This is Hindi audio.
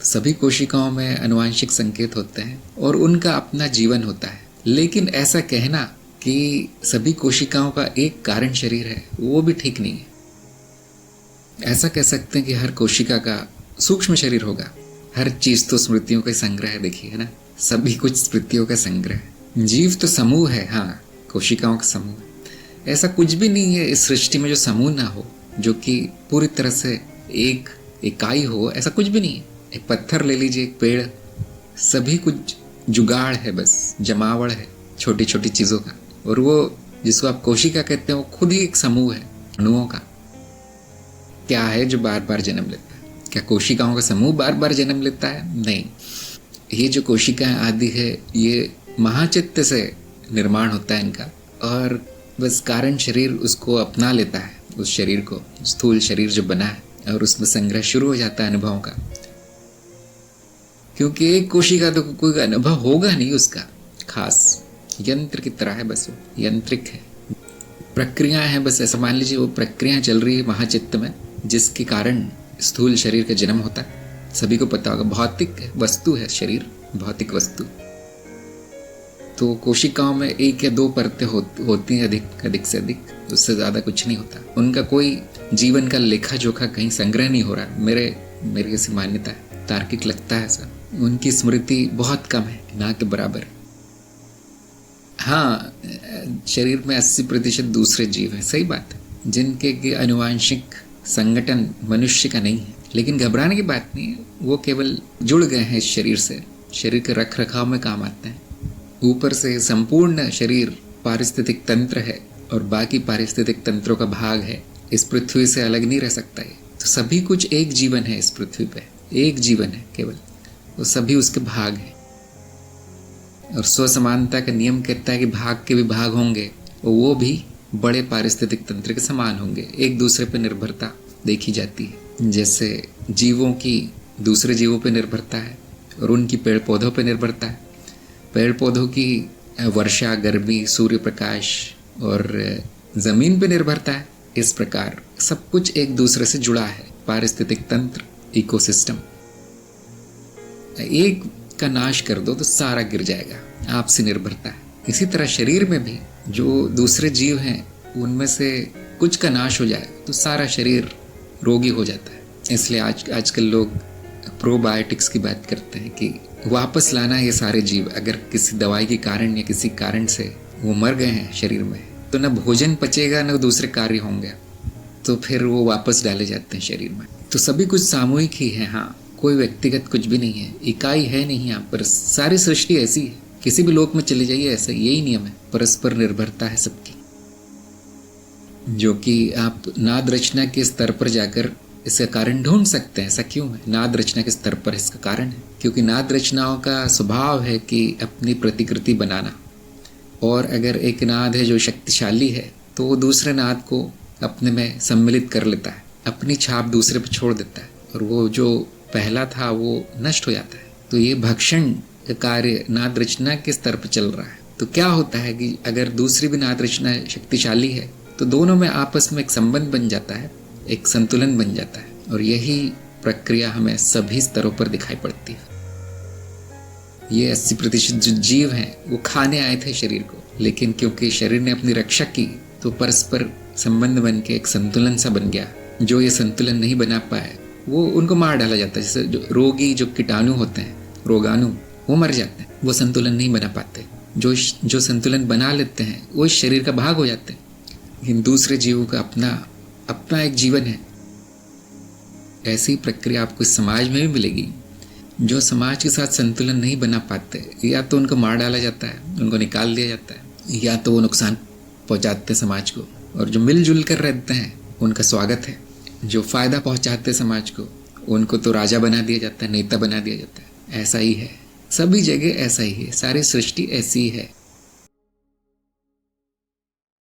सभी कोशिकाओं में आनुवंशिक संकेत होते हैं और उनका अपना जीवन होता है, लेकिन ऐसा कहना कि सभी कोशिकाओं का एक कारण शरीर है वो भी ठीक नहीं है। ऐसा कह सकते हैं कि हर कोशिका का सूक्ष्म शरीर होगा। हर चीज तो स्मृतियों का संग्रह है, देखिए है ना, सभी कुछ स्मृतियों का संग्रह है। जीव तो समूह है, हाँ, कोशिकाओं का समूह। ऐसा कुछ भी नहीं है इस सृष्टि में जो समूह ना हो, जो कि पूरी तरह से एक इकाई हो, ऐसा कुछ भी नहीं है। एक पत्थर ले लीजिए, एक पेड़, सभी कुछ जुगाड़ है, बस जमावड़ है छोटी छोटी चीजों का। और वो जिसको आप कोशिका कहते हैं वो खुद ही एक समूह है अणुओं का। क्या है जो बार बार जन्म लेता है? क्या कोशिकाओं का समूह बार बार जन्म लेता है? नहीं। ये जो कोशिकाएं आदि है ये महाचित्त से निर्माण होता है इनका, और बस कारण शरीर उसको अपना लेता है, उस शरीर को, स्थूल शरीर जो बना है, और उसमें संग्रह शुरू हो जाता है अनुभवों का। क्योंकि एक कोशिका तो कोई अनुभव होगा नहीं उसका खास, यंत्र की तरह है, बस वो यंत्रिक है। प्रक्रियाएं हैं, बस ऐसा मान लीजिए वो प्रक्रियाएं चल रही है महाचित्त में, जिसके कारण स्थूल शरीर का जन्म होता है। सभी को पता होगा भौतिक वस्तु है शरीर, भौतिक वस्तु। तो कोशिकाओं में 1 या 2 परतें होती हैं, अधिक से अधिक, उससे ज्यादा कुछ नहीं होता। उनका कोई जीवन का लेखा जोखा कहीं संग्रह नहीं हो रहा। मेरी ऐसी मान्यता है, तार्किक लगता है ऐसा। उनकी स्मृति बहुत कम है, ना के बराबर। हाँ, शरीर में 80% दूसरे जीव हैं, सही बात है, जिनके आनुवंशिक संगठन मनुष्य का नहीं है। लेकिन घबराने की बात नहीं है, वो केवल जुड़ गए हैं इस शरीर से, शरीर के रख रखाव में काम आते हैं। ऊपर से संपूर्ण शरीर पारिस्थितिक तंत्र है और बाकी पारिस्थितिक तंत्रों का भाग है, इस पृथ्वी से अलग नहीं रह सकता है। तो सभी कुछ एक जीवन है, इस पृथ्वी पे एक जीवन है केवल, वो सभी उसके भाग हैं। और स्वसमानता का नियम कहता है कि भाग के भी भाग होंगे, वो भी बड़े पारिस्थितिक तंत्र के समान होंगे। एक दूसरे पर निर्भरता देखी जाती है, जैसे जीवों की दूसरे जीवों पर निर्भरता है और उनकी पेड़ पौधों पर निर्भरता है। पेड़ पौधों की वर्षा, गर्मी, सूर्य प्रकाश और जमीन पर निर्भरता है। इस प्रकार सब कुछ एक दूसरे से जुड़ा है, पारिस्थितिक तंत्र, इकोसिस्टम। एक का नाश कर दो तो सारा गिर जाएगा, आपसे निर्भरता है। इसी तरह शरीर में भी जो दूसरे जीव हैं उनमें से कुछ का नाश हो जाए तो सारा शरीर रोगी हो जाता है। इसलिए आजकल लोग प्रोबायोटिक्स की बात करते हैं कि वापस लाना है ये सारे जीव। अगर किसी दवाई के कारण या किसी कारण से वो मर गए हैं शरीर में, तो न भोजन पचेगा न दूसरे कार्य होंगे, तो फिर वो वापस डाले जाते हैं शरीर में। तो सभी कुछ सामूहिक ही है, हाँ, कोई व्यक्तिगत कुछ भी नहीं है, इकाई है नहीं यहाँ पर। सारी सृष्टि ऐसी है, किसी भी लोक में चले जाइए ऐसा यही नियम है, परस्पर निर्भरता है सबकी, जो कि आप नाद रचना के स्तर पर जाकर इसका कारण ढूंढ सकते हैं। ऐसा क्यों है? नाद रचना के स्तर पर इसका कारण है क्योंकि नाद रचनाओं का स्वभाव है कि अपनी प्रतिकृति बनाना। और अगर एक नाद है जो शक्तिशाली है तो वो दूसरे नाद को अपने में सम्मिलित कर लेता है, अपनी छाप दूसरे पर छोड़ देता है, और वो जो पहला था वो नष्ट हो जाता है। तो ये भक्षण का कार्य नाद रचना के स्तर पर चल रहा है। तो क्या होता है कि अगर दूसरी भी नाद रचना शक्तिशाली है तो दोनों में आपस में एक संबंध बन जाता है, एक संतुलन बन जाता है। और यही प्रक्रिया हमें सभी स्तरों पर दिखाई पड़ती है। ये 80% जो जीव हैं वो खाने आए थे शरीर को, लेकिन क्योंकि शरीर ने अपनी रक्षा की तो परस्पर संबंध बन के एक संतुलन सा बन गया। जो ये संतुलन नहीं बना पाए वो उनको मार डाला जाता है। जैसे जो रोगी, जो कीटाणु होते हैं, रोगाणु, वो मर जाते हैं, वो संतुलन नहीं बना पाते। जो संतुलन बना लेते हैं वो इस शरीर का भाग हो जाते हैं। लेकिन दूसरे जीवों का अपना एक जीवन है। ऐसी प्रक्रिया आपको इस समाज में भी मिलेगी। जो समाज के साथ संतुलन नहीं बना पाते, या तो उनको मार डाला जाता है, उनको निकाल दिया जाता है, या तो वो नुकसान पहुंचाते हैं समाज को। और जो मिलजुल कर रहते हैं उनका स्वागत है। जो फायदा पहुंचाते हैं समाज को, उनको तो राजा बना दिया जाता है, नेता बना दिया जाता है। ऐसा ही है, सभी जगह ऐसा ही है, सारी सृष्टि ऐसी ही है।